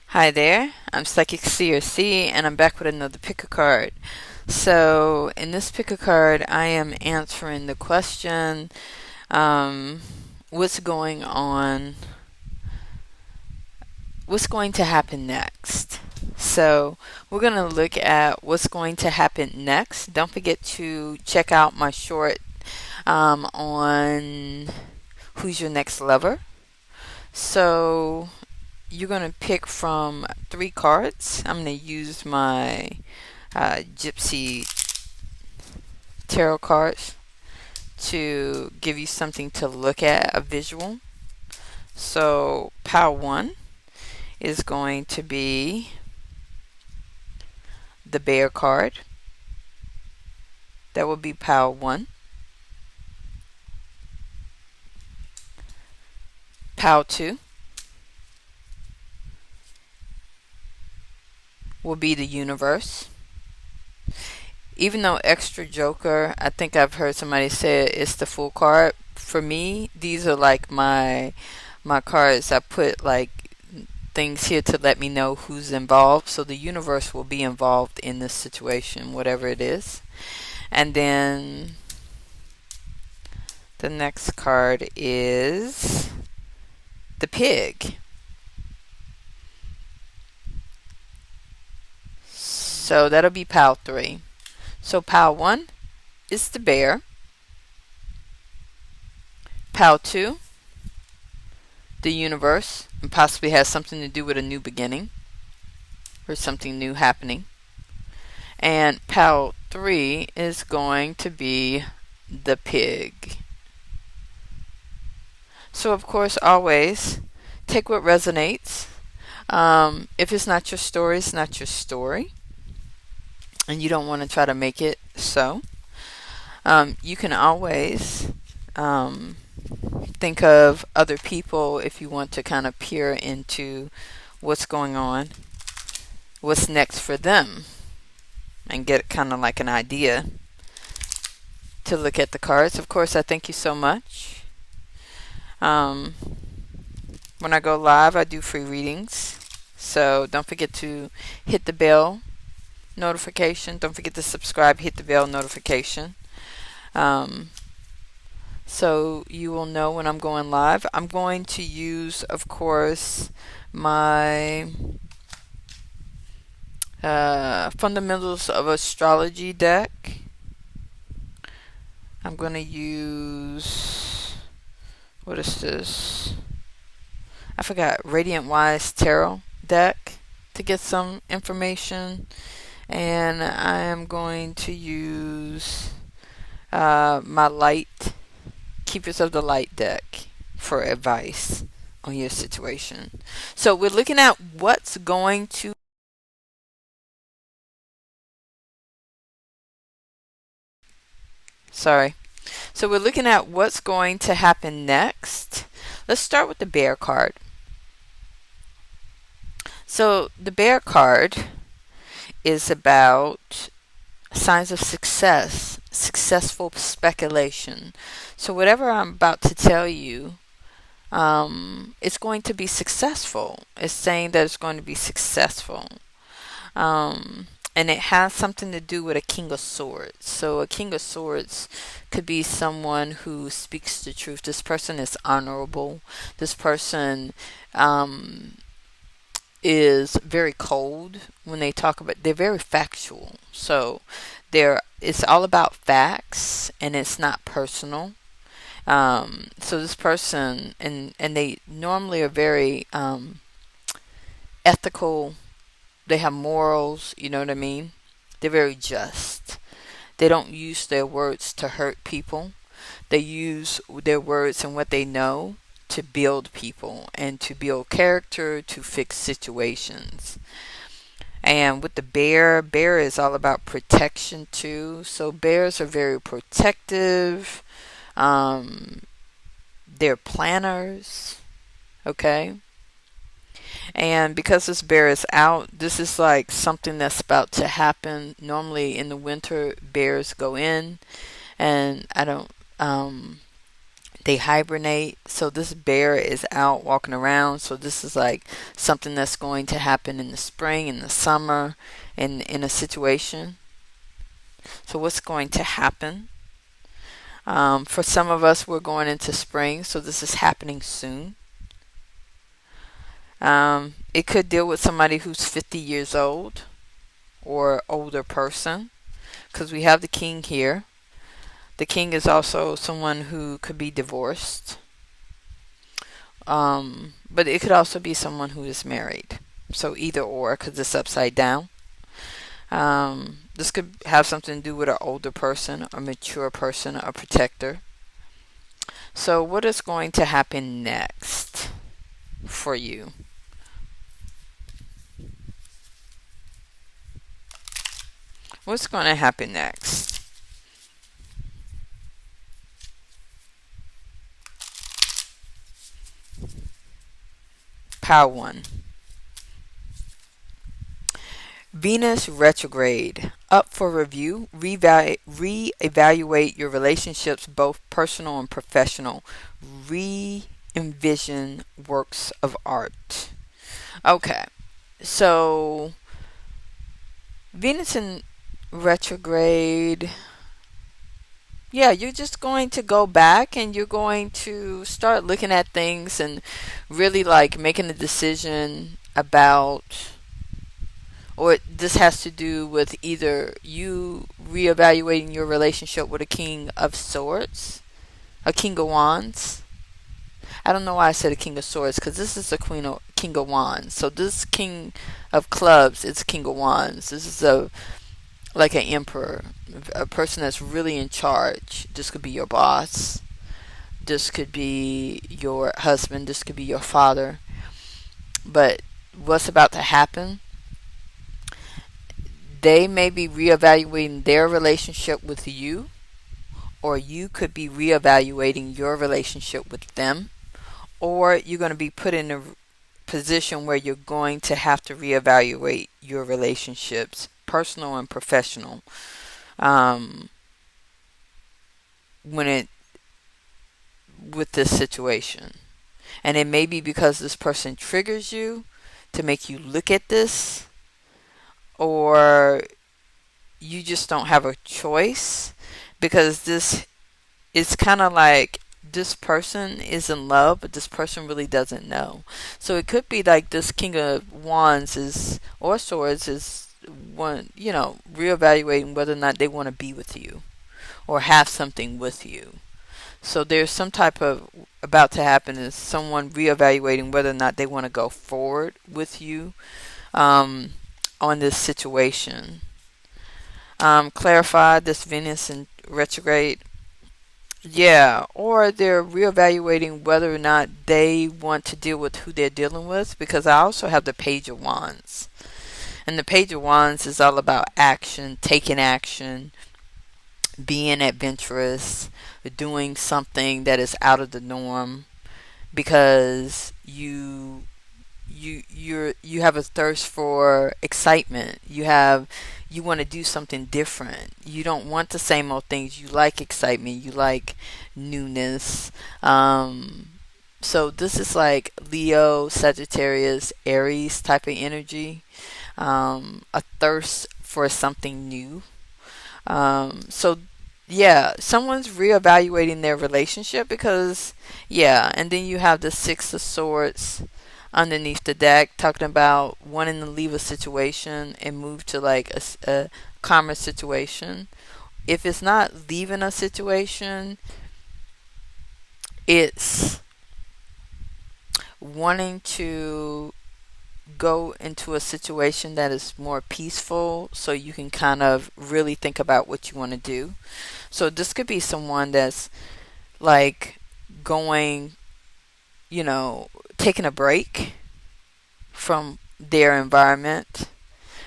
Hi there, I'm Psychic Seer C, and I'm back with another pick a card. So, in this pick a card, I am answering the question, um, what's going on, what's going to happen next? So, we're going to look at what's going to happen next. Don't forget to check out my short on who's your next lover. So, you're going to pick from 3 cards. I'm going to use my Gypsy tarot cards to give you something to look at, a visual. So, pile 1 is going to be the bear card. That will be pile 1. Pile 2 will be the universe. Even though extra joker, I think I've heard somebody say it's the full card. For me, these are like my cards. I put like things here to let me know who's involved. So the universe will be involved in this situation, whatever it is. And then the next card is the pig. So that'll be pile 3. So pile 1 is the bear. Pile 2, the universe, and possibly has something to do with a new beginning or something new happening. And pile 3 is going to be the pig. So of course, always take what resonates. If it's not your story, it's not your story. And you don't want to try to make it so. You can always think of other people if you want to kind of peer into what's going on, what's next for them, and get kind of like an idea to look at the cards. Of course, I thank you so much. When I go live, I do free readings. So don't forget to hit the bell notification. Don't forget to subscribe, hit the bell notification. So you will know when I'm going live. I'm going to use, of course, my Fundamentals of Astrology deck. I'm going to use, what is this? I forgot, Radiant Wise Tarot deck to get some information. And I am going to use my light, Keepers of the Light deck for advice on your situation. So we're looking at what's going to So we're looking at what's going to happen next. Let's start with the bear card. So the bear card is about signs of success, successful speculation. So whatever I'm about to tell you, it's going to be successful. It's saying that it's going to be successful. And it has something to do with a king of swords. So a king of swords could be someone who speaks the truth. This person is honorable. This person is very cold when they talk about, they're very factual. So it's all about facts and it's not personal. So this person, and they normally are very ethical. They have morals, you know what I mean? They're very just. They don't use their words to hurt people. They use their words and what they know to build people and to build character, to fix situations. And with the bear is all about protection too. So bears are very protective. They're planners. Okay. And because this bear is out, this is like something that's about to happen. Normally in the winter, bears go in, and I don't They hibernate. So this bear is out walking around. So this is like something that's going to happen in the spring, in the summer, in a situation. So what's going to happen? For some of us, we're going into spring, so this is happening soon. It could deal with somebody who's 50 years old or older person, because we have the king here. The king is also someone who could be divorced. But it could also be someone who is married. So either or, because it's upside down. This could have something to do with an older person, a mature person, a protector. So what is going to happen next for you? What's going to happen next? Power 1. Venus retrograde. Up for review. Re-evaluate your relationships, both personal and professional. Re-envision works of art. Okay. So, Venus in retrograde. Yeah, you're just going to go back and you're going to start looking at things and really like making a decision about, or this has to do with either you reevaluating your relationship with a king of swords, a king of wands. I don't know why I said a king of swords, because this is a king of wands. So this king of clubs is king of wands. This is like an emperor, a person that's really in charge. This could be your boss. This could be your husband. This could be your father. But what's about to happen? They may be reevaluating their relationship with you, or you could be reevaluating your relationship with them, or you're going to be put in a position where you're going to have to reevaluate your relationships, personal and professional, with this situation. And it may be because this person triggers you to make you look at this, or you just don't have a choice, because this is kind of like this person is in love, but this person really doesn't know. So it could be like this king of wands is, or swords is, one, reevaluating whether or not they want to be with you or have something with you. So there's some type of about to happen is someone reevaluating whether or not they want to go forward with you on this situation. Clarify this Venus in retrograde. Yeah, or they're reevaluating whether or not they want to deal with who they're dealing with, because I also have the Page of Wands. And the Page of Wands is all about action, taking action, being adventurous, doing something that is out of the norm, because you have a thirst for excitement. You want to do something different. You don't want the same old things. You like excitement. You like newness. So this is like Leo, Sagittarius, Aries type of energy. A thirst for something new. So yeah, someone's reevaluating their relationship because, yeah, and then you have the Six of Swords underneath the deck talking about wanting to leave a situation and move to like a calmer situation. If it's not leaving a situation, it's wanting to go into a situation that is more peaceful so you can kind of really think about what you want to do. So this could be someone that's like going, taking a break from their environment.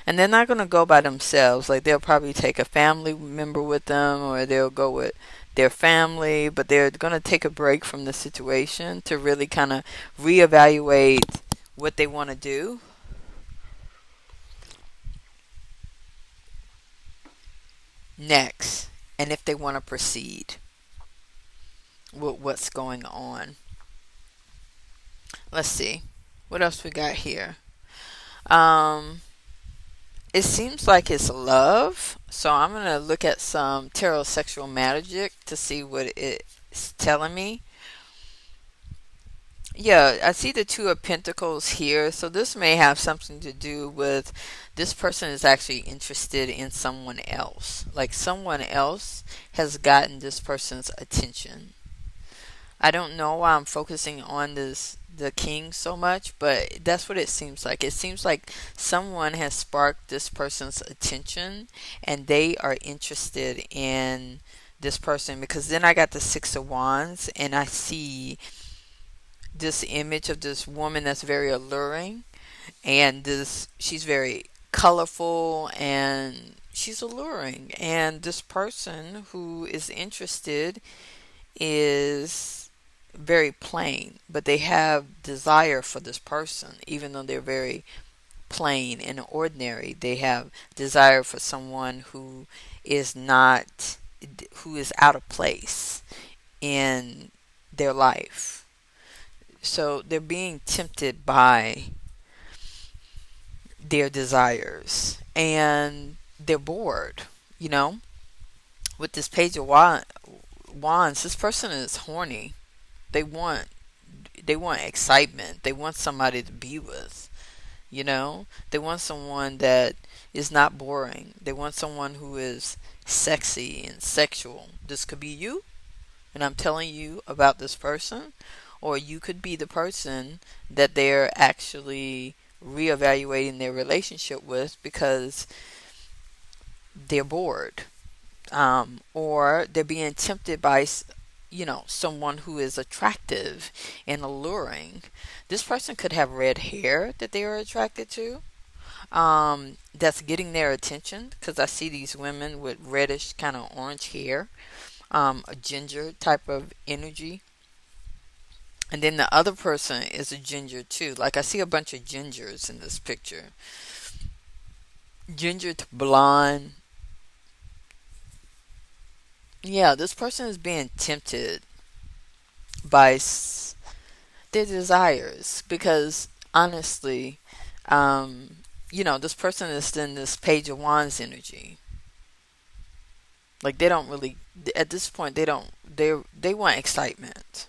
And they're not going to go by themselves. Like they'll probably take a family member with them, or they'll go with their family, but they're going to take a break from the situation to really kind of reevaluate what they want to do. Next, and if they want to proceed. with what's going on. Let's see. What else we got here? Um, it seems like it's love. So I'm going to look at some tarot sexual magic to see what it's telling me. Yeah, I see the Two of Pentacles here. So this may have something to do with this person is actually interested in someone else. Like someone else has gotten this person's attention. I don't know why I'm focusing on the king so much, but that's what it seems like. It seems like someone has sparked this person's attention and they are interested in this person, because then I got the Six of Wands and I see this image of this woman that's very alluring, and this she's very colorful and she's alluring, and this person who is interested is very plain, but they have desire for this person. Even though they're very plain and ordinary, they have desire for someone who is not, who is out of place in their life. So they're being tempted by their desires and they're bored, you know. With this page of wands, this person is horny. They want they want excitement. They want somebody to be with, you know. They want someone that is not boring. They want someone who is sexy and sexual. This could be you, and I'm telling you about this person, or you could be the person that they're actually reevaluating their relationship with because they're bored, or they're being tempted by, you know, someone who is attractive and alluring. This person could have red hair that they are attracted to, that's getting their attention, because I see these women with reddish kind of orange hair, a ginger type of energy. And then the other person is a ginger too. Like I see a bunch of gingers in this picture. Ginger to blonde. Yeah, this person is being tempted by their desires, because honestly, you know, this person is in this Page of Wands energy. Like they don't really, at this point, they want excitement.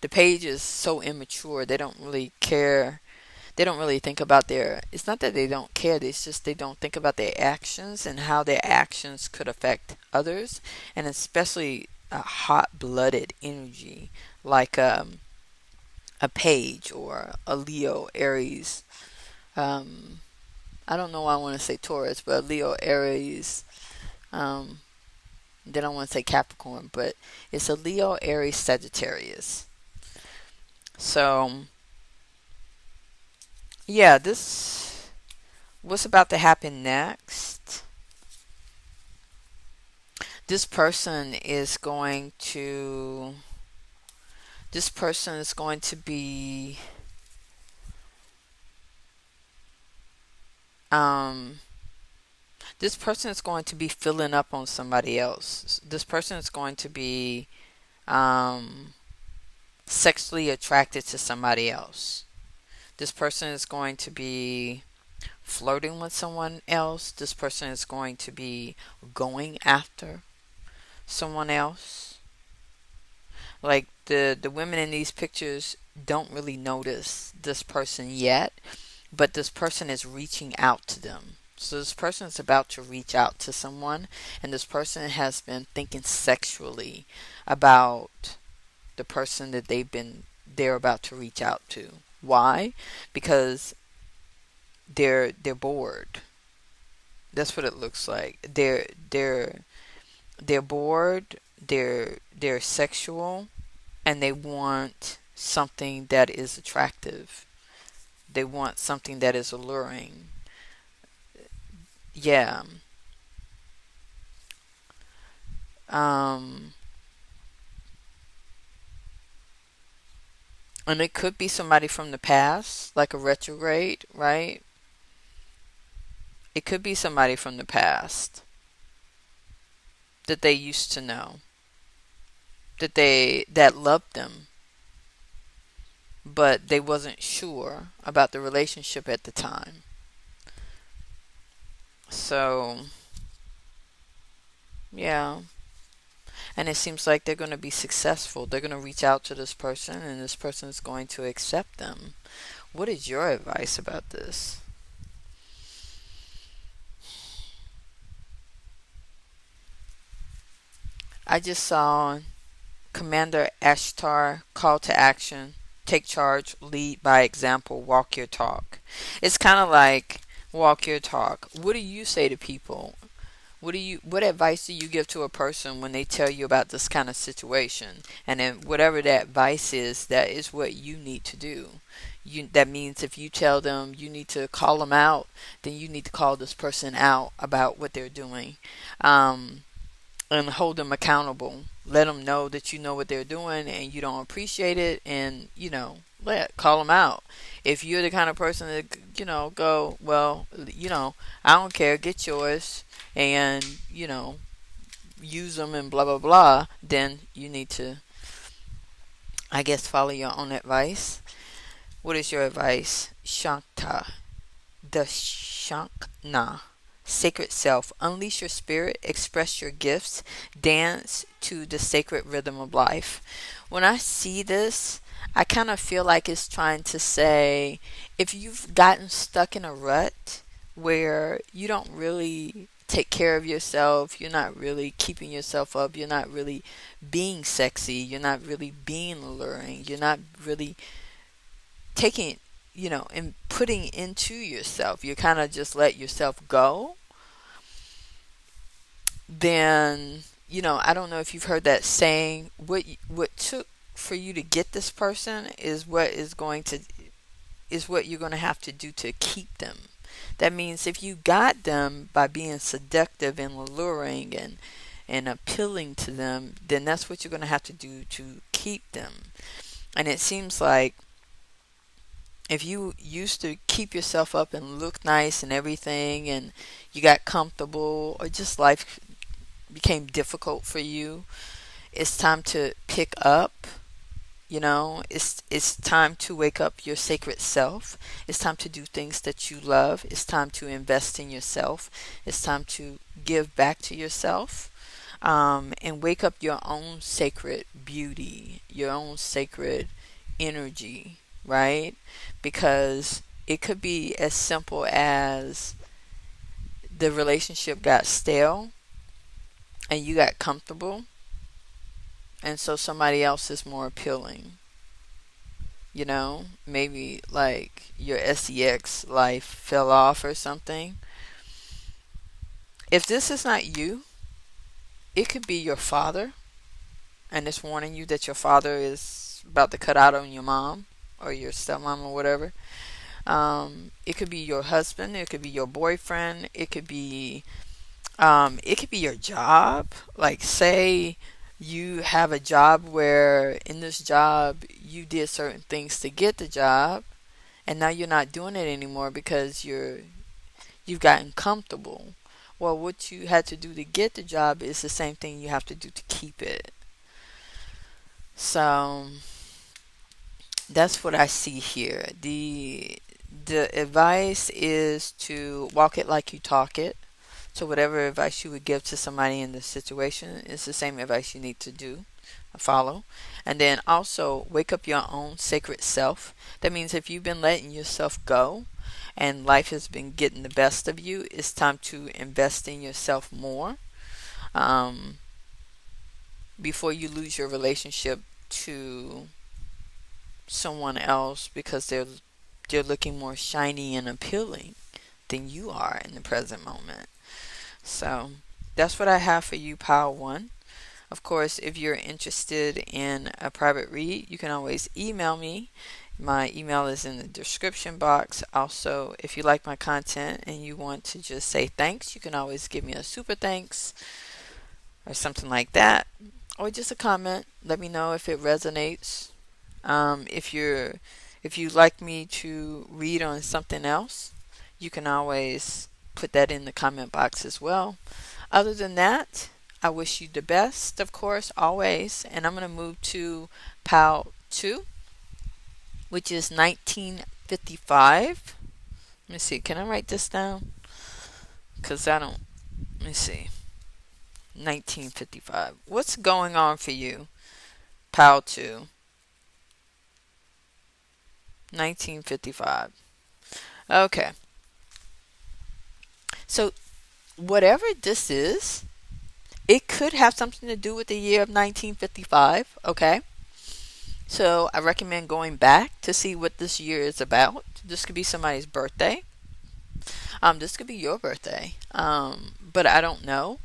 The page is so immature, they don't really care. They don't really think about their, it's not that they don't care, it's just they don't think about their actions and how their actions could affect others, and especially a hot-blooded energy like a page or a Leo, Aries. I don't know why I want to say Taurus, but Leo, Aries. Um, then I want to say Capricorn, but it's a Leo, Aries, Sagittarius. So yeah, this, what's about to happen next. This person is going to. This person is going to be. This person is going to be filling up on somebody else. This person is going to be sexually attracted to somebody else. This person is going to be flirting with someone else. This person is going to be going after someone else. Like the women in these pictures don't really notice this person yet, but this person is reaching out to them. So this person is about to reach out to someone, and this person has been thinking sexually about the person that they're about to reach out to. Why? Because they're bored. That's what it looks like. They're bored. They're sexual, and they want something that is attractive. They want something that is alluring. Yeah. Um, and it could be somebody from the past, like a retrograde, right? It could be somebody from the past that they used to know, that loved them, but they wasn't sure about the relationship at the time. So, yeah. And it seems like they're going to be successful. They're going to reach out to this person, and this person is going to accept them. What is your advice about this? I just saw Commander Ashtar, call to action, take charge, lead by example, walk your talk. It's kind of like walk your talk. What do you say to people? What advice do you give to a person when they tell you about this kind of situation? And then whatever that advice is, that is what you need to do. That means if you tell them you need to call them out, then you need to call this person out about what they're doing. And hold them accountable. Let them know that you know what they're doing and you don't appreciate it, and call them out. If you're the kind of person that go, well, I don't care, get yours, and use them and blah blah blah, then you need to, I guess, follow your own advice. What is your advice? Shankta, the Shankna. Sacred self, unleash your spirit, express your gifts, dance to the sacred rhythm of life. When I see this, I kind of feel like it's trying to say, if you've gotten stuck in a rut where you don't really take care of yourself, you're not really keeping yourself up, you're not really being sexy, you're not really being alluring, you're not really taking and putting into yourself, you kind of just let yourself go, then I don't know if you've heard that saying, what took for you to get this person is what you're going to have to do to keep them. That means if you got them by being seductive and alluring and appealing to them, then that's what you're going to have to do to keep them. And it seems like if you used to keep yourself up and look nice and everything, and you got comfortable, or just life became difficult for you, it's time to pick up. It's time to wake up your sacred self. It's time to do things that you love. It's time to invest in yourself. It's time to give back to yourself, and wake up your own sacred beauty, your own sacred energy, right? Because it could be as simple as the relationship got stale and you got comfortable, and so somebody else is more appealing. Maybe like your sex life fell off or something. If this is not you, it could be your father, and it's warning you that your father is about to cut out on your mom or your stepmom or whatever. It could be your husband. It could be your boyfriend. It could be your job. Like, say you have a job where in this job you did certain things to get the job, and now you're not doing it anymore because you've gotten comfortable. Well, what you had to do to get the job is the same thing you have to do to keep it. So that's what I see here. The advice is to walk it like you talk it. So whatever advice you would give to somebody in this situation is the same advice you need to do, follow. And then also wake up your own sacred self. That means if you've been letting yourself go and life has been getting the best of you, it's time to invest in yourself more, before you lose your relationship to someone else because they're looking more shiny and appealing than you are in the present moment. So that's what I have for you, Pile 1. Of course, if you're interested in a private read, you can always email me. My email is in the description box. Also, if you like my content and you want to just say thanks, you can always give me a super thanks or something like that, or just a comment. Let me know if it resonates. If you'd like me to read on something else, you can always put that in the comment box as well. Other than that, I wish you the best, of course, always. And I'm going to move to pile 2, which is 1955. Let me see. Can I write this down? Because I don't. Let me see. 1955. What's going on for you? Pile 2. 1955. Okay. So, whatever this is, it could have something to do with the year of 1955. Okay. So, I recommend going back to see what this year is about. This could be somebody's birthday. This could be your birthday. But I don't know.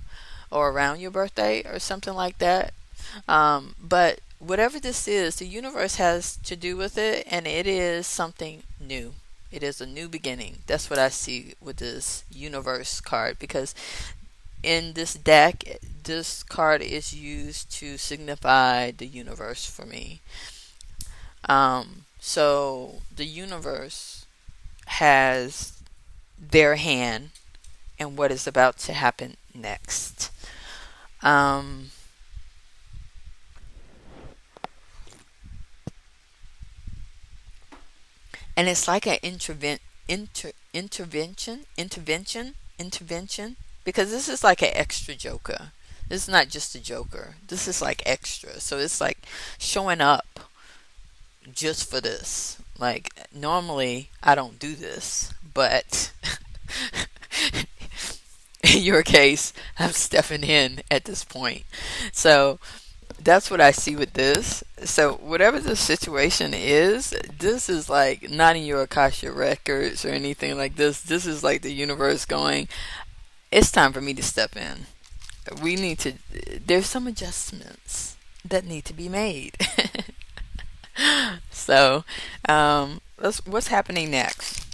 Or around your birthday or something like that. But whatever this is, the universe has to do with it, and it is something new. It is a new beginning. That's what I see with this universe card, because in this deck, this card is used to signify the universe for me. So the universe has their hand in what is about to happen next. And it's like an intervention, because this is like an extra joker. This is not just a joker. This is like extra. So it's like showing up just for this. Like, normally I don't do this, but in your case, I'm stepping in at this point. So that's what I see with this. So whatever the situation is, this is like not in your Akasha records or anything like this. This is like the universe going, it's time for me to step in. There's some adjustments that need to be made. So, what's happening next?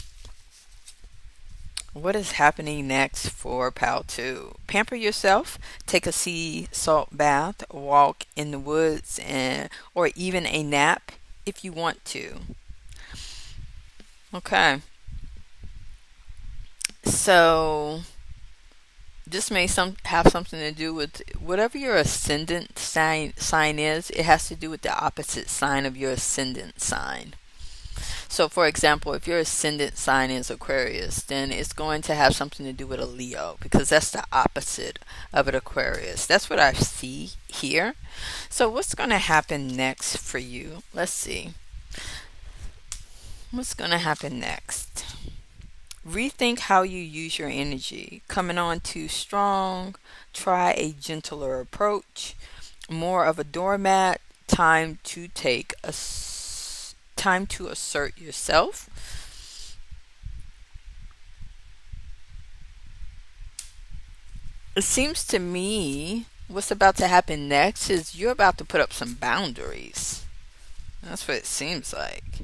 What is happening next for Pal 2? Pamper yourself, take a sea salt bath, walk in the woods, or even a nap if you want to. Okay. So, this may have something to do with whatever your ascendant sign is. It has to do with the opposite sign of your ascendant sign. So, for example, if your ascendant sign is Aquarius, then it's going to have something to do with a Leo, because that's the opposite of an Aquarius. That's what I see here. So, what's going to happen next for you? Let's see. What's going to happen next? Rethink how you use your energy. Coming on too strong. Try a gentler approach. More of a doormat. Time to assert yourself. It seems to me what's about to happen next is you're about to put up some boundaries. That's what it seems like.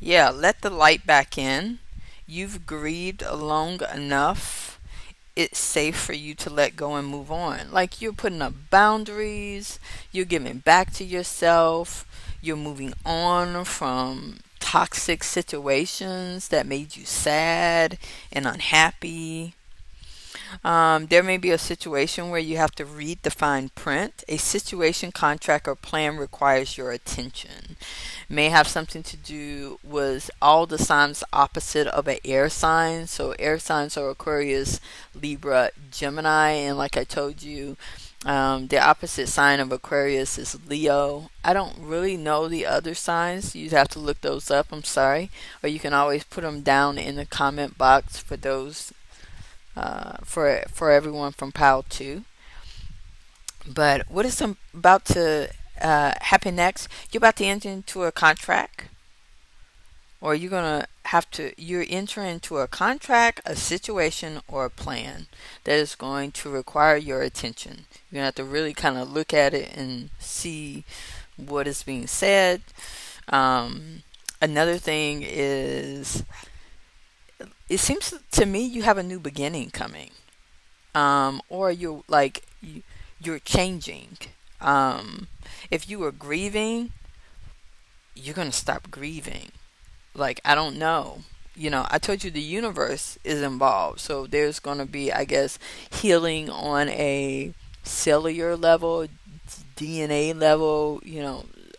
Yeah, let the light back in. You've grieved long enough. It's safe for you to let go and move on. Like, you're putting up boundaries. You're giving back to yourself. You're moving on from toxic situations that made you sad and unhappy. There may be a situation where you have to read the fine print. A situation, contract, or plan requires your attention. May have something to do with all the signs opposite of an air sign. So air signs are Aquarius, Libra, Gemini, and like I told you, the opposite sign of Aquarius is Leo. I don't really know the other signs. You'd have to look those up. I'm sorry. Or you can always put them down in the comment box for those, for everyone from Pile 2. But what is about to happen next? You're about to enter into a contract. Or you're entering into a contract, a situation, or a plan that is going to require your attention. You're going to have to really kind of look at it and see what is being said. Another thing is, it seems to me you have a new beginning coming. Or you're changing. If you were grieving, you're going to stop grieving. Like, I don't know. I told you the universe is involved. So there's going to be, I guess, healing on a cellular level, DNA level,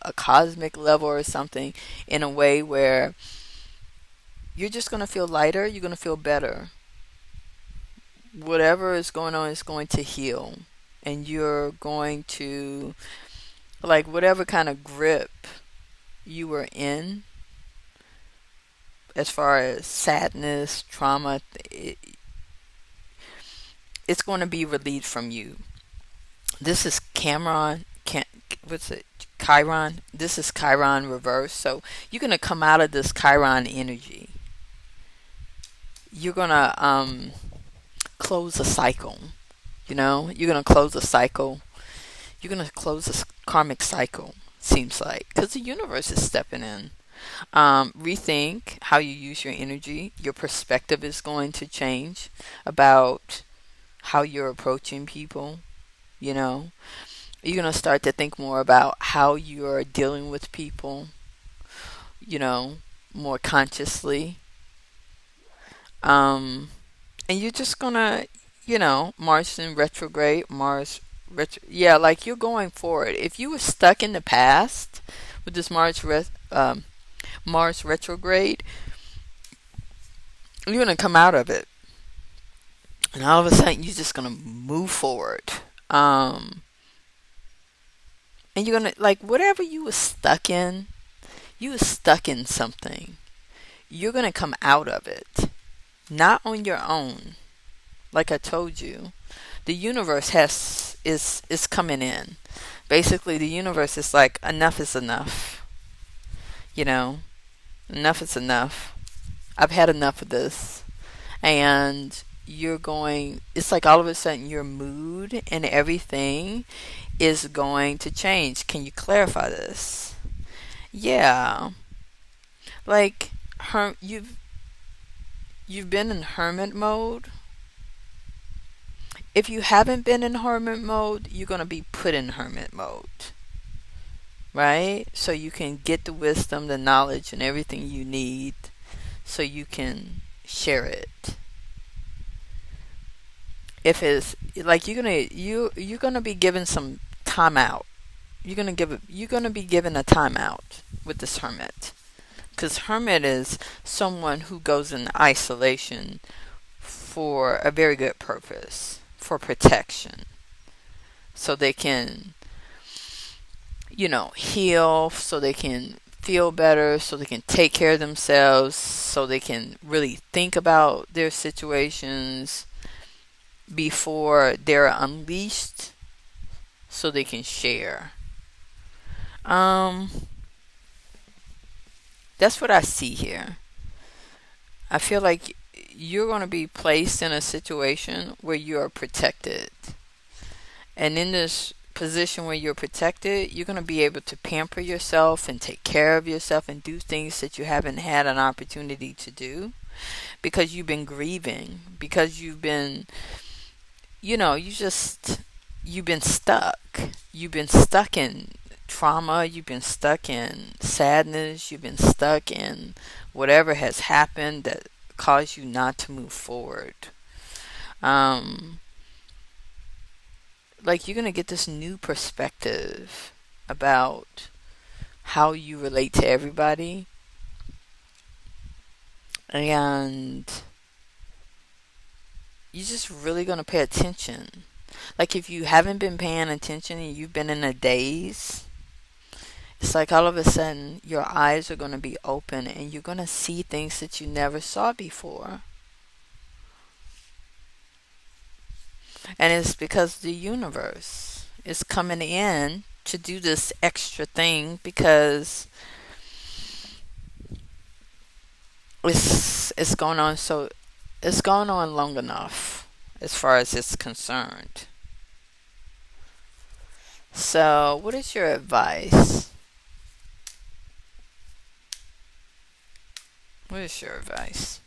a cosmic level or something, in a way where you're just going to feel lighter, you're going to feel better. Whatever is going on is going to heal. And you're going to, like, whatever kind of grip you were in, as far as sadness, trauma, it's going to be relieved from you. This is what's it? Chiron. This is Chiron reverse. So you're going to come out of this Chiron energy. You're going to close a cycle. You're going to close a cycle. You're going to close a karmic cycle, seems like, because the universe is stepping in. Rethink how you use your energy. Your perspective is going to change about how you're approaching people. You're going to start to think more about how you're dealing with people, more consciously. And you're just going to, Mars in retrograde, yeah, like you're going forward. If you were stuck in the past with this Mars retrograde, you're going to come out of it. And all of a sudden, you're just going to move forward. And you're going to, like, whatever you were stuck in something. You're going to come out of it. Not on your own. Like I told you, the universe is coming in. Basically, the universe is like, enough is enough. Enough is enough. I've had enough of this. And it's like all of a sudden your mood and everything is going to change. Can you clarify this? Yeah. Like, you've been in hermit mode. If you haven't been in hermit mode, you're going to be put in hermit mode. Right? So you can get the wisdom, the knowledge, and everything you need so you can share it. If it's like you're gonna be given some time out. You're gonna be given a time out with this hermit. Because hermit is someone who goes in isolation for a very good purpose, for protection. So they can, heal, so they can feel better, so they can take care of themselves, so they can really think about their situations before they're unleashed, so they can share. That's what I see here. I feel like you're going to be placed in a situation where you are protected. And in this position where you're protected, you're going to be able to pamper yourself and take care of yourself and do things that you haven't had an opportunity to do because you've been grieving, because you've been, you've been stuck. You've been stuck in trauma, you've been stuck in sadness, you've been stuck in whatever has happened that caused you not to move forward. Like, you're going to get this new perspective about how you relate to everybody. And you're just really going to pay attention. Like, if you haven't been paying attention and you've been in a daze, it's like all of a sudden your eyes are going to be open and you're going to see things that you never saw before. And it's because the universe is coming in to do this extra thing because it's going on, so it's gone on long enough as far as it's concerned. So, what is your advice? What is your advice?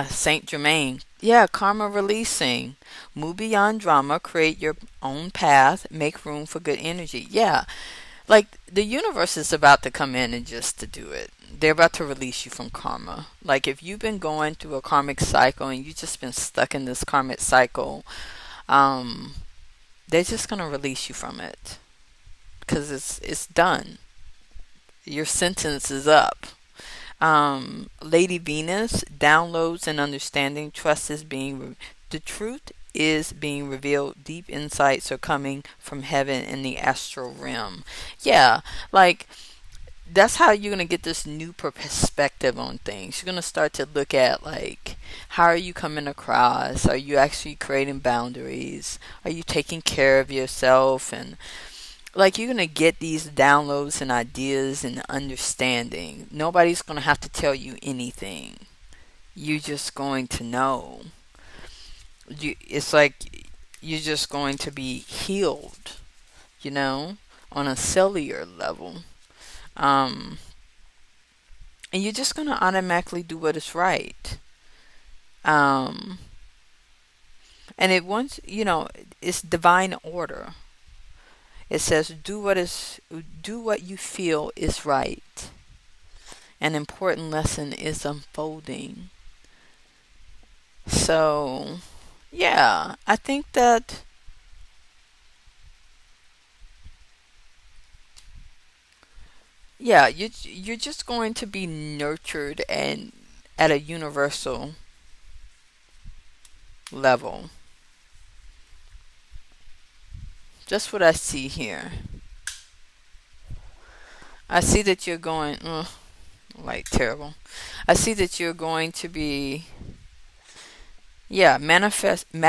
Saint Germain. Yeah, karma releasing. Move beyond drama, create your own path, make room for good energy. Yeah. Like, the universe is about to come in and just to do it. They're about to release you from karma. Like, if you've been going through a karmic cycle and you've just been stuck in this karmic cycle, um, they're just gonna release you from it because it's done. Your sentence is up. Lady Venus, downloads and understanding. Trust is the truth is being revealed. Deep insights are coming from heaven in the astral realm. Yeah, like, that's how you're going to get this new perspective on things. You're going to start to look at, like, how are you coming across? Are you actually creating boundaries? Are you taking care of yourself? And, like, you're going to get these downloads and ideas and understanding. Nobody's going to have to tell you anything. You're just going to know. It's like you're just going to be healed, on a cellular level. Um, and you're just going to automatically do what is right. Um, and it's divine order. It says, do what you feel is right. An important lesson is unfolding. So, yeah, I think that you're just going to be nurtured and at a universal level. Just what I see here. I see that you're going, like, terrible. I see that you're going to be, yeah, manifesting.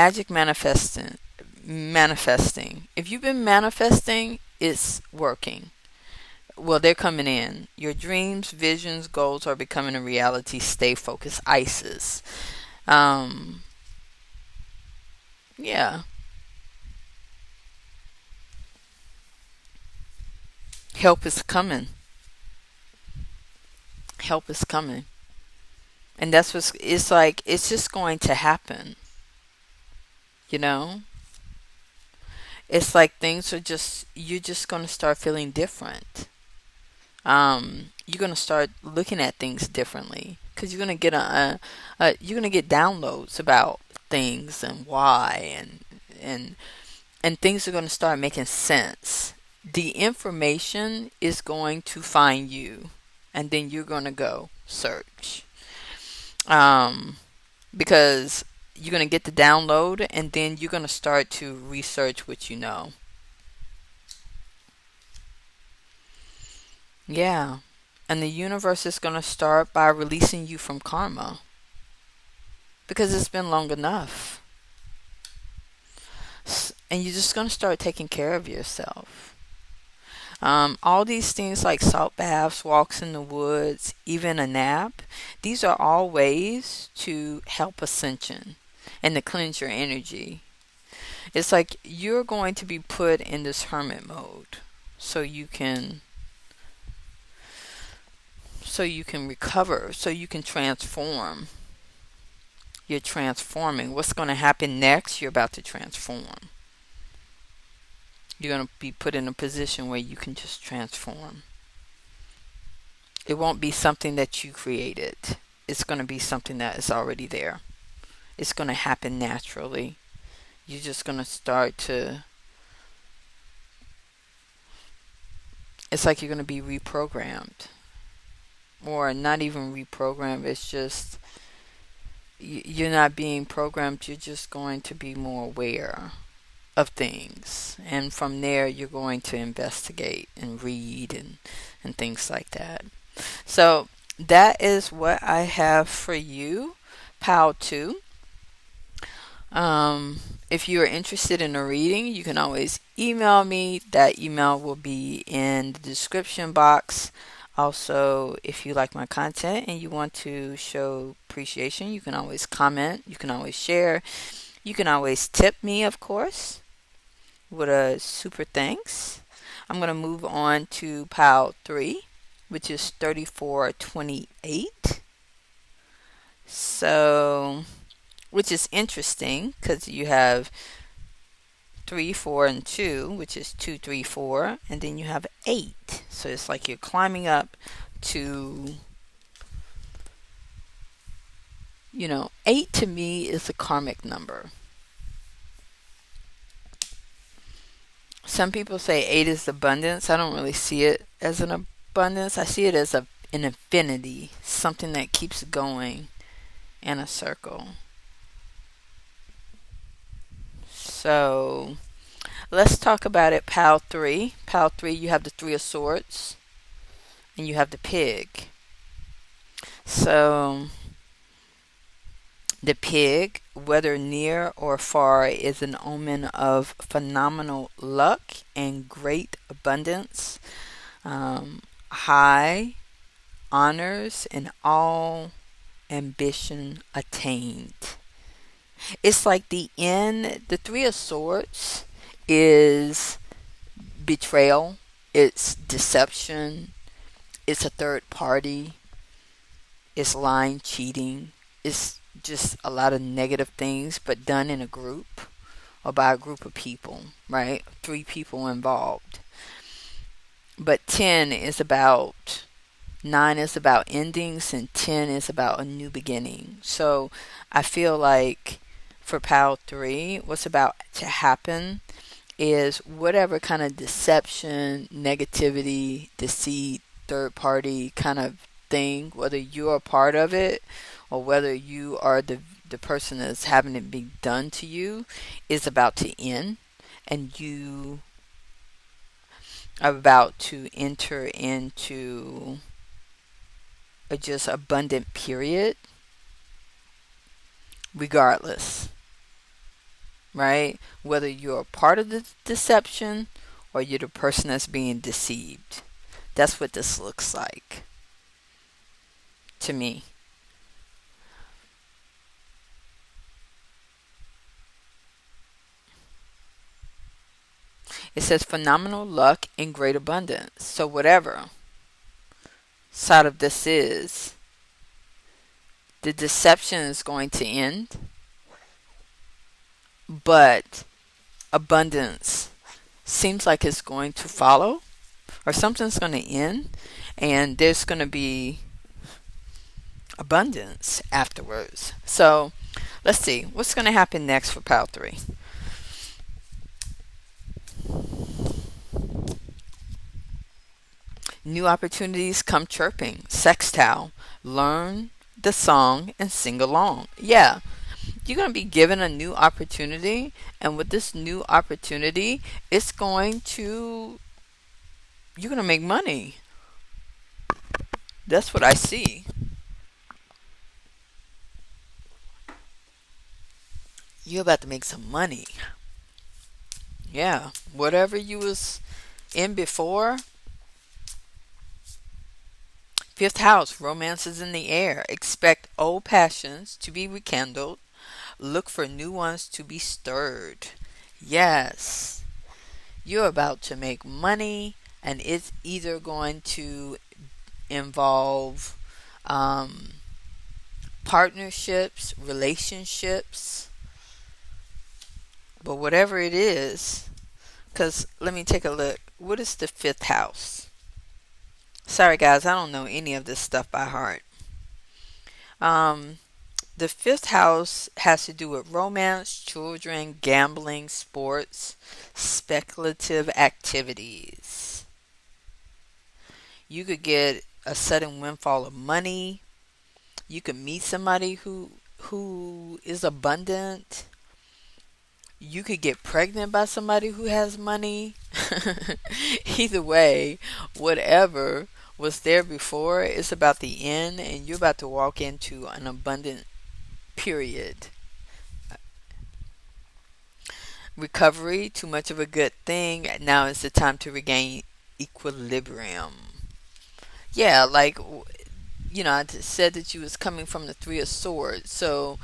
If you've been manifesting, it's working. Well, they're coming in. Your dreams, visions, goals are becoming a reality. Stay focused. Isis. Um, yeah. Help is coming. Help is coming. And that's what's, it's like, it's just going to happen. You know? It's like things are just, you're just going to start feeling different. You're going to start looking at things differently because you're going to get you're going to get downloads about things and why, and things are going to start making sense. The information is going to find you, and then you're going to go search. Because you're going to get the download, and then you're going to start to research what you know. Yeah. And the universe is going to start by releasing you from karma because it's been long enough. And you're just going to start taking care of yourself. All these things like salt baths, walks in the woods, even a nap, these are all ways to help ascension and to cleanse your energy. It's like you're going to be put in this hermit mode so you can recover, so you can transform. You're transforming. What's going to happen next? You're about to transform. You're going to be put in a position where you can just transform. It won't be something that you created. It's going to be something that is already there. It's going to happen naturally. You're just going to start to, it's like you're going to be reprogrammed. Or not even reprogrammed. It's just, you're not being programmed. You're just going to be more aware of things, and from there you're going to investigate and read and things like that. So that is what I have for you, Pal 2. If you are interested in a reading, you can always email me. That email will be in the description box. Also, if you like my content and you want to show appreciation, you can always comment, you can always share, you can always tip me, of course, with a super thanks. I'm going to move on to pile 3, which is 3428. So, which is interesting because you have 3, 4, and 2, which is 2, 3, 4, and then you have 8. So it's like you're climbing up to, 8 to me is a karmic number. Some people say 8 is abundance. I don't really see it as an abundance. I see it as an infinity, something that keeps going in a circle. So let's talk about it. Pile 3. Pile 3, you have the 3 of Swords and you have the pig. So the pig, whether near or far, is an omen of phenomenal luck and great abundance, high honors, and all ambition attained. It's like the end. The 3 of Swords is betrayal, it's deception, it's a third party, it's lying, cheating, it's just a lot of negative things, but done in a group or by a group of people, right? 3 people involved. But 9 is about endings, and 10 is about a new beginning. So I feel like for pile 3, what's about to happen is whatever kind of deception, negativity, deceit, third party kind of thing, whether you're a part of it or whether you are the person that's having it be done to you, is about to end, and you are about to enter into a just abundant period, regardless, right? Whether you're a part of the deception or you're the person that's being deceived. That's what this looks like to me. It says phenomenal luck and great abundance. So whatever side of this is, the deception is going to end, but abundance seems like it's going to follow, or something's going to end, and there's going to be abundance afterwards. So let's see what's going to happen next for pile 3. New opportunities come chirping. Sextile. Learn the song and sing along. Yeah, you're going to be given a new opportunity, and with this new opportunity, you're going to make money. That's what I see. You're about to make some money. Yeah, whatever you was in before. 5th house, romance is in the air. Expect old passions to be rekindled. Look for new ones to be stirred. Yes, you're about to make money, and it's either going to involve partnerships, relationships, but whatever it is, because let me take a look. What is the 5th house? Sorry guys, I don't know any of this stuff by heart. The 5th house has to do with romance, children, gambling, sports, speculative activities. You could get a sudden windfall of money. You could meet somebody who is abundant. You could get pregnant by somebody who has money. Either way, whatever was there before is about the end, and you're about to walk into an abundant period. Recovery, too much of a good thing. Now is the time to regain equilibrium. Yeah, like, I said that you was coming from the 3 of Swords, so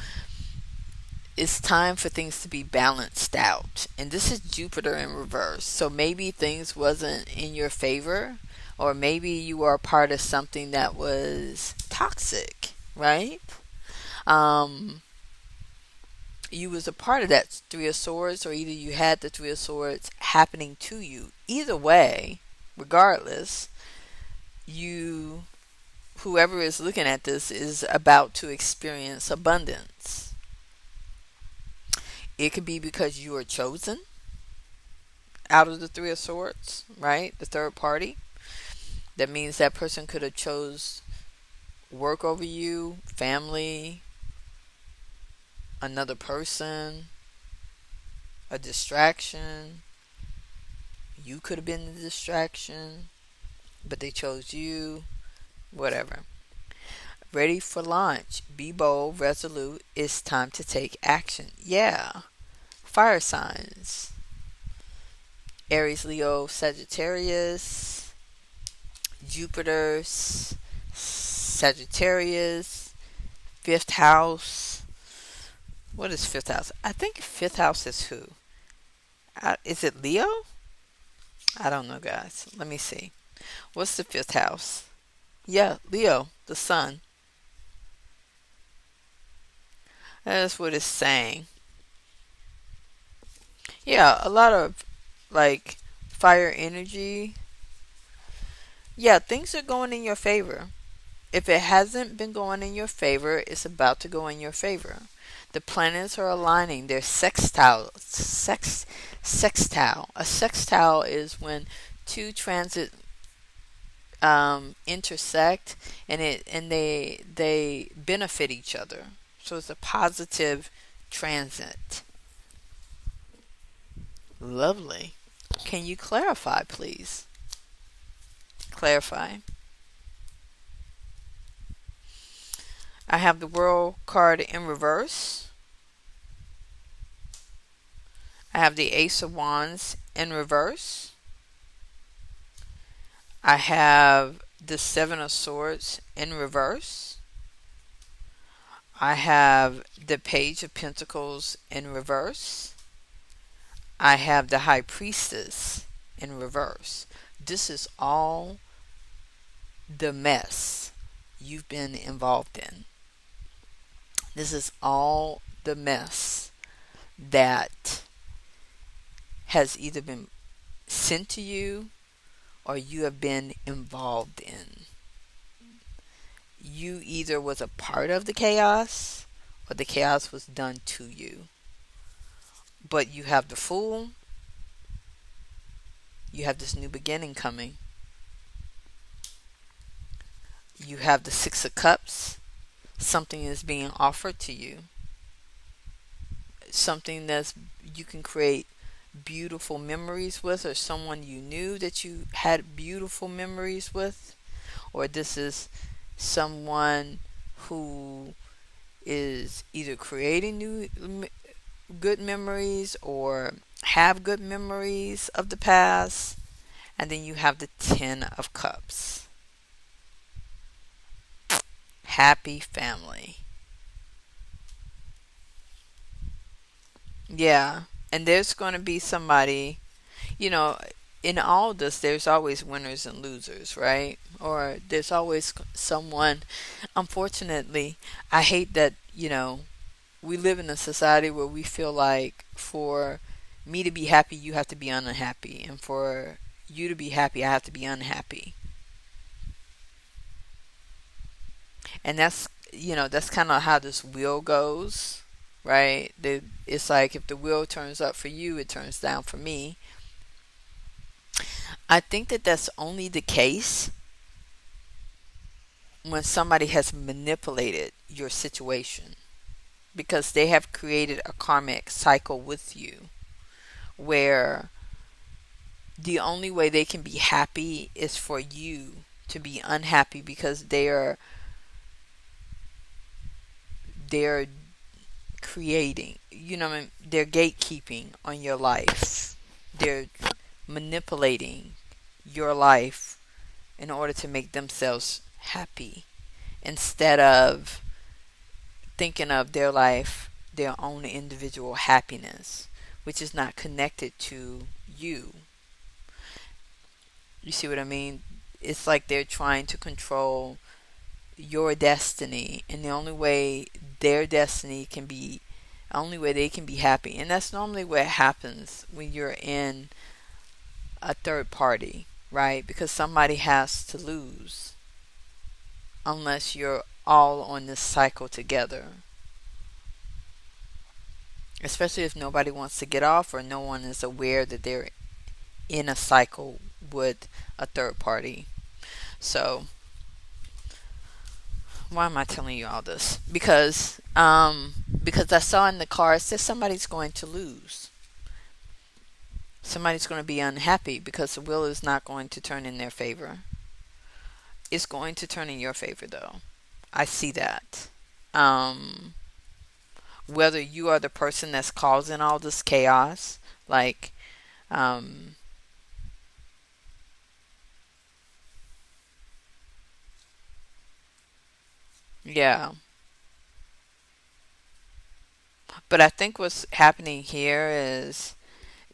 it's time for things to be balanced out. And this is Jupiter in reverse, so maybe things wasn't in your favor, or maybe you are part of something that was toxic, right? you was a part of that Three of Swords, or either you had the Three of Swords happening to you. Either way, regardless, you, whoever is looking at this, is about to experience abundance. It could be because you are chosen out of the Three of Swords, right? The third party. That means that person could have chose work over you, family, another person, a distraction. You could have been the distraction, but they chose you. Whatever. Ready for launch. Be bold, resolute. It's time to take action. Yeah. Fire signs. Aries, Leo, Sagittarius, Jupiter, Sagittarius, fifth house. What is fifth house? I think fifth house is who? Is it Leo? I don't know, guys. Let me see. What's the fifth house? Yeah, Leo, the sun. That's what it's saying. Yeah, a lot of like fire energy. Yeah, things are going in your favor. If it hasn't been going in your favor, it's about to go in your favor. The planets are aligning. They're sextile. Sextile. A sextile is when two transit intersect, and they benefit each other. So it's a positive transit. Lovely. Can you clarify, please? Clarify. I have the World card in reverse. I have the Ace of Wands in reverse. I have the Seven of Swords in reverse. I have the Page of Pentacles in reverse. I have the High Priestess in reverse. This is all the mess you've been involved in. This is all the mess that has either been sent to you or you have been involved in. You either was a part of the chaos or the chaos was done to you. But you have the Fool. You have this new beginning coming. You have the Six of Cups. Something is being offered to you. Something that's you can create beautiful memories with, or someone you knew that you had beautiful memories with, or this is someone who is either creating new good memories or have good memories of the past. And then you have the Ten of Cups. Happy family. Yeah. And there's going to be somebody, in all of this, there's always winners and losers, right? Or there's always someone. Unfortunately, I hate that, we live in a society where we feel like for me to be happy, you have to be unhappy. And for you to be happy, I have to be unhappy. And that's kind of how this wheel goes, right? It's like if the wheel turns up for you, it turns down for me. I think that that's only the case when somebody has manipulated your situation, because they have created a karmic cycle with you where the only way they can be happy is for you to be unhappy, because they're creating, they're gatekeeping on your life. They're manipulating your life in order to make themselves happy, instead of thinking of their life, their own individual happiness, which is not connected to you. You see what I mean? It's like they're trying to control your destiny, and the only way their destiny can be only way they can be happy. And that's normally what happens when you're in a third party, right? Because somebody has to lose unless you're all on this cycle together. Especially if nobody wants to get off or no one is aware that they're in a cycle with a third party. So why am I telling you all this? Because I saw in the cards that somebody's going to lose. Somebody's going to be unhappy because the wheel is not going to turn in their favor. It's going to turn in your favor, though. I see that. Whether you are the person that's causing all this chaos, like, yeah. But I think what's happening here is,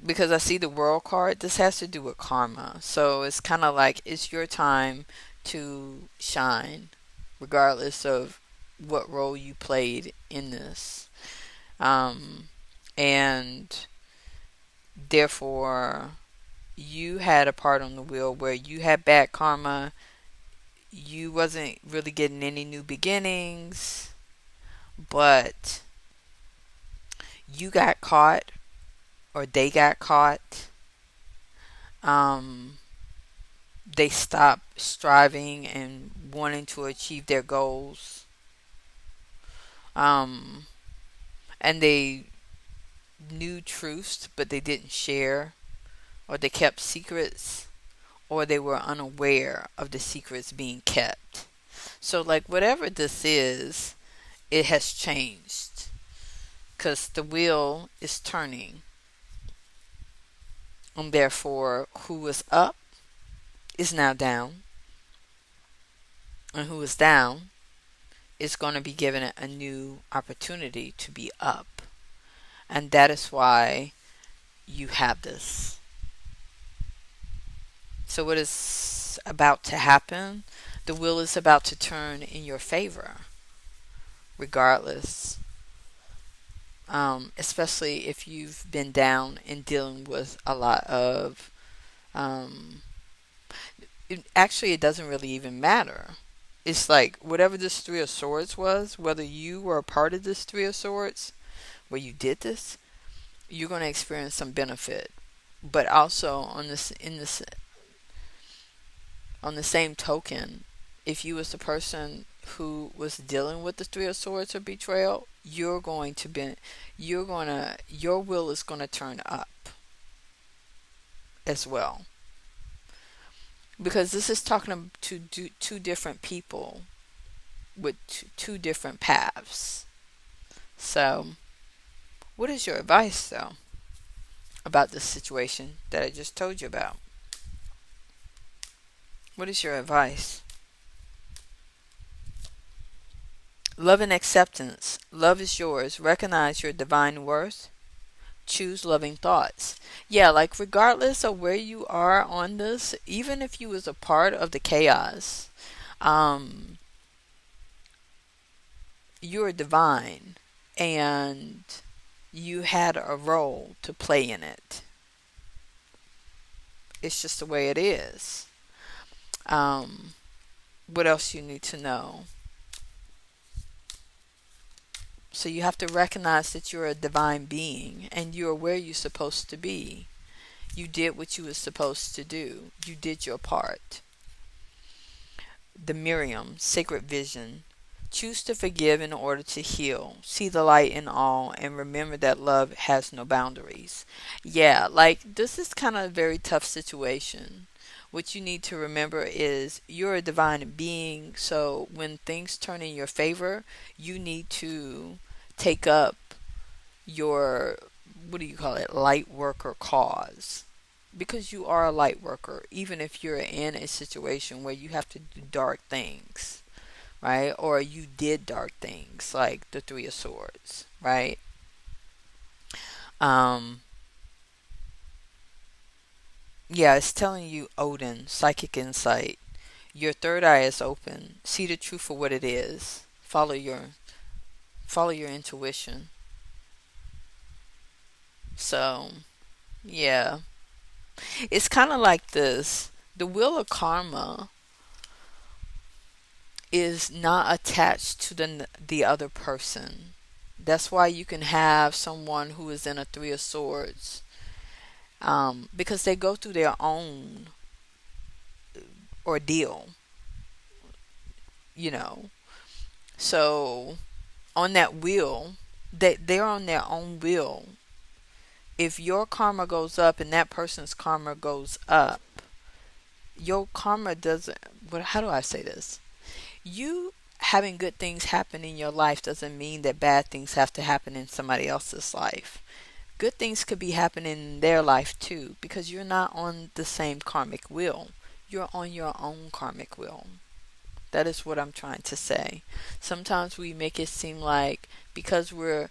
because I see the world card, this has to do with karma. So it's kind of like it's your time to shine, regardless of what role you played in this. And therefore, you had a part on the wheel where you had bad karma. You wasn't really getting any new beginnings, but you got caught, or they got caught. They stopped striving and wanting to achieve their goals. And they knew truths, but they didn't share, or they kept secrets, or they were unaware of the secrets being kept. So, like, whatever this is, it has changed because the wheel is turning. And therefore, who was up is now down. And who is down is going to be given a new opportunity to be up. And that is why you have this. So what is about to happen? The wheel is about to turn in your favor, regardless. Especially if you've been down and dealing with a lot of... it doesn't really even matter. It's like whatever this Three of Swords was, whether you were a part of this Three of Swords, where you did this, you're going to experience some benefit. But also on the same token, if you was the person who was dealing with the Three of Swords or betrayal, your will is going to turn up as well. Because this is talking to two different people with two different paths. So, what is your advice, though, about this situation that I just told you about? What is your advice? Love and acceptance. Love is yours. Recognize your divine worth. Choose loving thoughts. Yeah, like regardless of where you are on this, even if you was a part of the chaos, you're divine and you had a role to play in it. It's just the way it is. What else you need to know? So you have to recognize that you're a divine being and you're where you're supposed to be. You did what you were supposed to do. You did your part. The Miriam, sacred vision. Choose to forgive in order to heal. See the light in all and remember that love has no boundaries. Yeah, like this is kind of a very tough situation. What you need to remember is you're a divine being, so when things turn in your favor, you need to take up your, light worker cause. Because you are a light worker, even if you're in a situation where you have to do dark things, right? Or you did dark things, like the Three of Swords, right? Yeah, it's telling you, Odin, psychic insight. Your third eye is open. See the truth for what it is. Follow your intuition. So, yeah. It's kind of like this. The wheel of karma is not attached to the other person. That's why you can have someone who is in a three of swords, because they go through their own ordeal, you know. So on that wheel, they're on their own wheel. If your karma goes up and that person's karma goes up, your karma doesn't. How do I say this? You having good things happen in your life doesn't mean that bad things have to happen in somebody else's life. Good things could be happening in their life too, because you're not on the same karmic wheel. You're on your own karmic wheel. That is what I'm trying to say. Sometimes we make it seem like because we're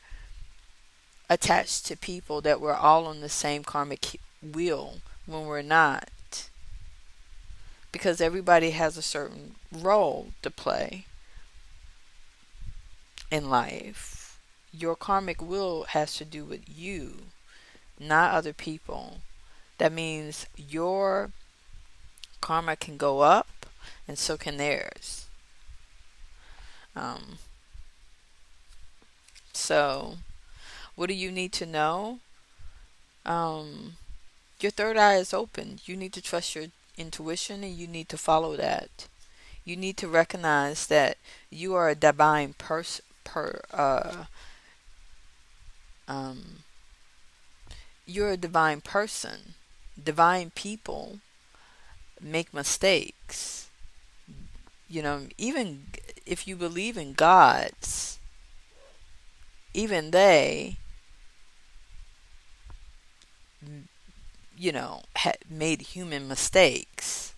attached to people that we're all on the same karmic wheel, when we're not. Because everybody has a certain role to play in life. Your karmic wheel has to do with you, not other people. That means your karma can go up and so can theirs. So what do you need to know? Your third eye is open. You need to trust your intuition and you need to follow that. You need to recognize that you are a divine you're a divine person. Divine people make mistakes. You know, even if you believe in gods, even they, made human mistakes.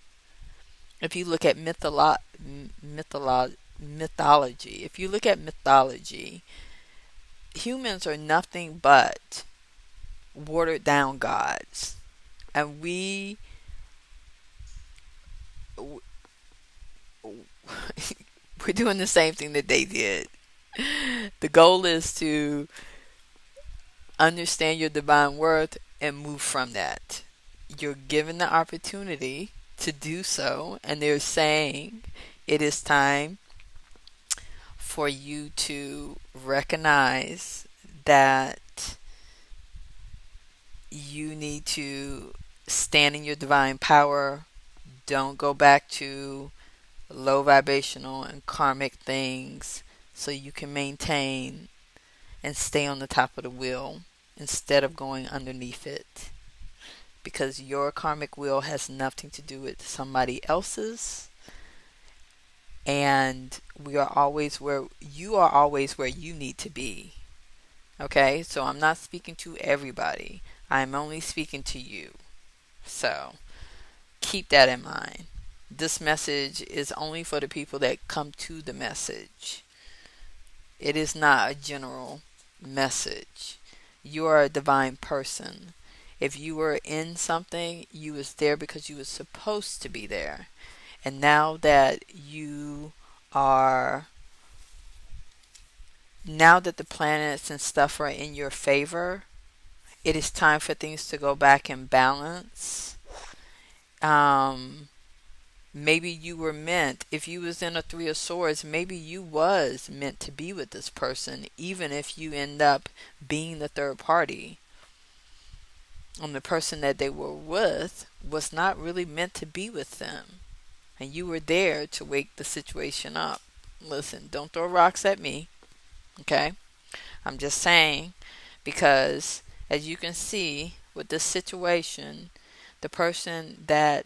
If you look at mythology, if you look at mythology, humans are nothing but watered down gods. And we're doing the same thing that they did. The goal is to understand your divine worth and move from that. You're given the opportunity to do so, and they're saying it is time for you to recognize that you need to stand in your divine power. Don't go back to low vibrational and karmic things, so you can maintain and stay on the top of the wheel instead of going underneath it. Because your karmic wheel has nothing to do with somebody else's, and you are always where you need to be. Okay, so I'm not speaking to everybody. I'm only speaking to you. So keep that in mind. This message is only for the people that come to the message. It is not a general message. You are a divine person. If you were in something, you was there because you were supposed to be there. And now that the planets and stuff are in your favor, it is time for things to go back in balance. Maybe you were meant, if you was in a three of swords, maybe you was meant to be with this person, even if you end up being the third party. And the person that they were with was not really meant to be with them. And you were there to wake the situation up. Listen, don't throw rocks at me. Okay? I'm just saying, because as you can see with this situation, the person that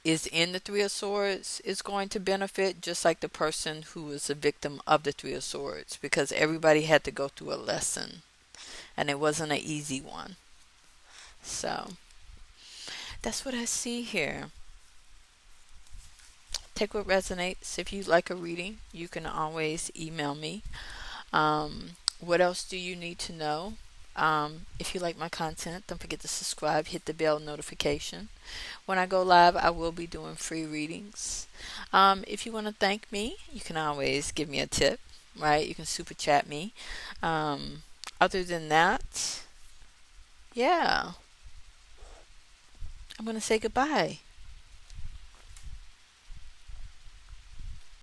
is in the three of swords is going to benefit, just like the person who was a victim of the three of swords, because everybody had to go through a lesson, and it wasn't an easy one. So that's what I see here. Take what resonates. If you'd like a reading, you can always email me. What else do you need to know? If you like my content, don't forget to subscribe, hit the bell notification. When I go live, I will be doing free readings. If you want to thank me, you can always give me a tip, right? You can super chat me. Other than that, yeah, I'm going to say goodbye.